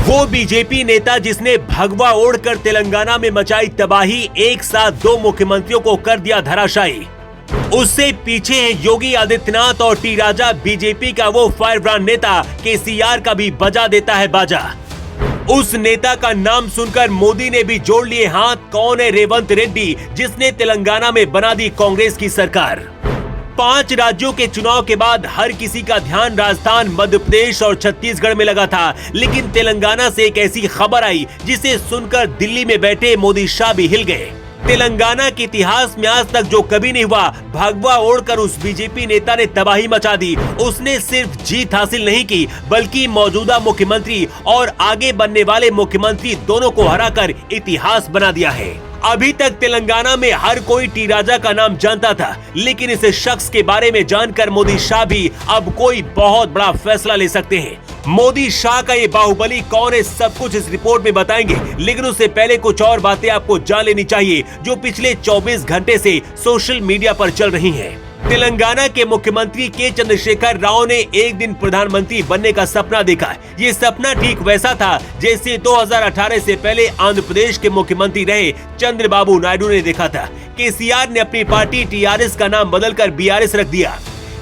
वो बीजेपी नेता जिसने भगवा ओढ़कर तेलंगाना में मचाई तबाही, एक साथ दो मुख्यमंत्रियों को कर दिया धराशायी। उससे पीछे है योगी आदित्यनाथ और टी राजा, बीजेपी का वो फायर ब्रांड नेता केसीआर का भी बजा देता है बाजा। उस नेता का नाम सुनकर मोदी ने भी जोड़ लिए हाथ। कौन है रेवंत रेड्डी, जिसने तेलंगाना में बना दी कांग्रेस की सरकार। 5 राज्यों के चुनाव के बाद हर किसी का ध्यान राजस्थान, मध्य प्रदेश और छत्तीसगढ़ में लगा था, लेकिन तेलंगाना से एक ऐसी खबर आई जिसे सुनकर दिल्ली में बैठे मोदी शाह भी हिल गए। तेलंगाना के इतिहास में आज तक जो कभी नहीं हुआ, भगवा ओढ़कर उस बीजेपी नेता ने तबाही मचा दी। उसने सिर्फ जीत हासिल नहीं की, बल्कि मौजूदा मुख्यमंत्री और आगे बनने वाले मुख्यमंत्री दोनों को हराकर इतिहास बना दिया है। अभी तक तेलंगाना में हर कोई टी राजा का नाम जानता था, लेकिन इस शख्स के बारे में जानकर मोदी शाह भी अब कोई बहुत बड़ा फैसला ले सकते हैं। मोदी शाह का ये बाहुबली कौन है, सब कुछ इस रिपोर्ट में बताएंगे, लेकिन उससे पहले कुछ और बातें आपको जान लेनी चाहिए जो पिछले 24 घंटे से सोशल मीडिया पर चल रही हैं। तेलंगाना के मुख्यमंत्री के चंद्रशेखर राव ने एक दिन प्रधानमंत्री बनने का सपना देखा। ये सपना ठीक वैसा था जैसे 2018 से पहले आंध्र प्रदेश के मुख्यमंत्री रहे चंद्रबाबू नायडू ने देखा था। केसीआर ने अपनी पार्टी टीआरएस का नाम बदलकर बीआरएस रख दिया।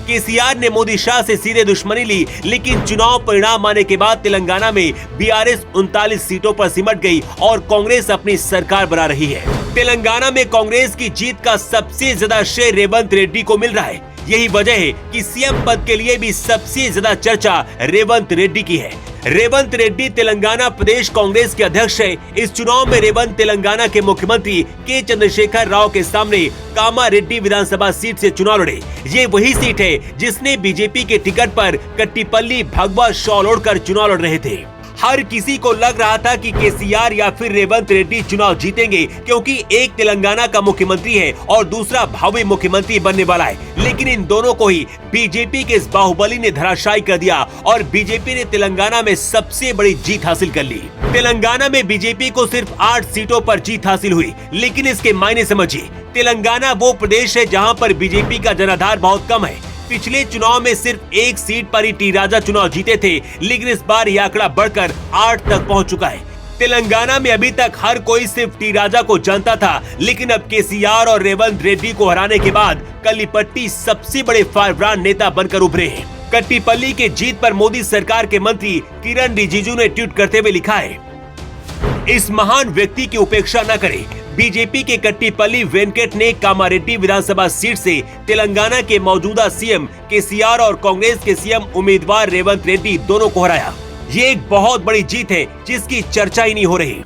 केसीआर ने मोदी शाह से सीधे दुश्मनी ली, लेकिन चुनाव परिणाम आने के बाद तेलंगाना में बीआरएस 39 सीटों पर सिमट गई और कांग्रेस अपनी सरकार बना रही है। तेलंगाना में कांग्रेस की जीत का सबसे ज्यादा श्रेय रेवंत रेड्डी को मिल रहा है। यही वजह है कि सीएम पद के लिए भी सबसे ज्यादा चर्चा रेवंत रेड्डी की है। रेवंत रेड्डी तेलंगाना प्रदेश कांग्रेस के अध्यक्ष है। इस चुनाव में रेवंत तेलंगाना के मुख्यमंत्री के चंद्रशेखर राव के सामने कामारेड्डी विधानसभा सीट से चुनाव लड़े। ये वही सीट है जिसने बीजेपी के टिकट पर कट्टीपल्ली भगवा शॉल ओढ़कर चुनाव लड़ रहे थे। हर किसी को लग रहा था कि केसीआर या फिर रेवंत रेड्डी चुनाव जीतेंगे, क्योंकि एक तेलंगाना का मुख्यमंत्री है और दूसरा भावी मुख्यमंत्री बनने वाला है। लेकिन इन दोनों को ही बीजेपी के इस बाहुबली ने धराशायी कर दिया और बीजेपी ने तेलंगाना में सबसे बड़ी जीत हासिल कर ली। तेलंगाना में बीजेपी को सिर्फ 8 सीटों पर जीत हासिल हुई, लेकिन इसके मायने समझिए। तेलंगाना वो प्रदेश है जहाँ पर बीजेपी का जनाधार बहुत कम है। पिछले चुनाव में सिर्फ 1 सीट पर ही टी राजा चुनाव जीते थे, लेकिन इस बार यह आंकड़ा बढ़कर 8 तक पहुंच चुका है। तेलंगाना में अभी तक हर कोई सिर्फ टी राजा को जानता था, लेकिन अब केसीआर और रेवंत रेड्डी को हराने के बाद कल्लीपट्टी सबसे बड़े फायर ब्रांड नेता बनकर उभरे हैं। कट्टीपल्ली के जीत पर मोदी सरकार के मंत्री किरण रिजिजू ने ट्वीट करते हुए लिखा है, इस महान व्यक्ति की उपेक्षा न करें। बीजेपी के कट्टीपल्ली वेंकट ने कामारेड्डी विधानसभा सीट से तेलंगाना के मौजूदा सीएम केसीआर और कांग्रेस के सीएम उम्मीदवार रेवंत रेड्डी दोनों को हराया। ये एक बहुत बड़ी जीत है जिसकी चर्चा ही नहीं हो रही।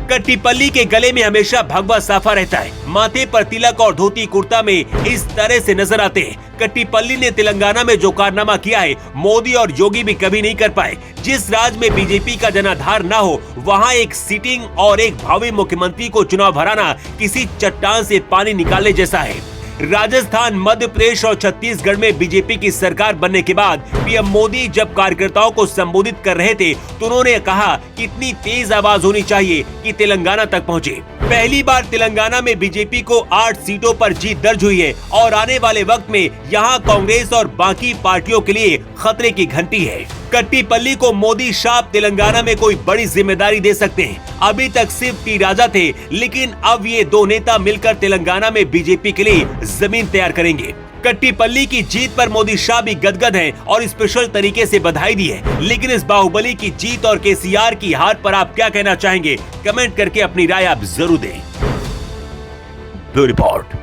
कट्टीपल्ली के गले में हमेशा भगवा साफा रहता है, माथे पर तिलक और धोती कुर्ता में इस तरह से नजर आते हैं। कट्टीपल्ली ने तेलंगाना में जो कारनामा किया है, मोदी और योगी भी कभी नहीं कर पाए। जिस राज्य में बीजेपी का जनाधार न हो, वहां एक सिटिंग और एक भावी मुख्यमंत्री को चुनाव हराना किसी चट्टान से पानी निकालने जैसा है। राजस्थान, मध्य प्रदेश और छत्तीसगढ़ में बीजेपी की सरकार बनने के बाद पीएम मोदी जब कार्यकर्ताओं को संबोधित कर रहे थे, तो उन्होंने कहा कि इतनी तेज आवाज होनी चाहिए कि तेलंगाना तक पहुंचे। पहली बार तेलंगाना में बीजेपी को 8 सीटों पर जीत दर्ज हुई है और आने वाले वक्त में यहाँ कांग्रेस और बाकी पार्टियों के लिए खतरे की घंटी है। कट्टीपल्ली को मोदी शाह तेलंगाना में कोई बड़ी जिम्मेदारी दे सकते हैं। अभी तक सिर्फ टी राजा थे, लेकिन अब ये दो नेता मिलकर तेलंगाना में बीजेपी के लिए जमीन तैयार करेंगे। कट्टीपल्ली की जीत पर मोदी शाह भी गदगद हैं और स्पेशल तरीके से बधाई दी है। लेकिन इस बाहुबली की जीत और केसीआर की हार पर आप क्या कहना चाहेंगे? कमेंट करके अपनी राय आप जरूर दें। Bureau report.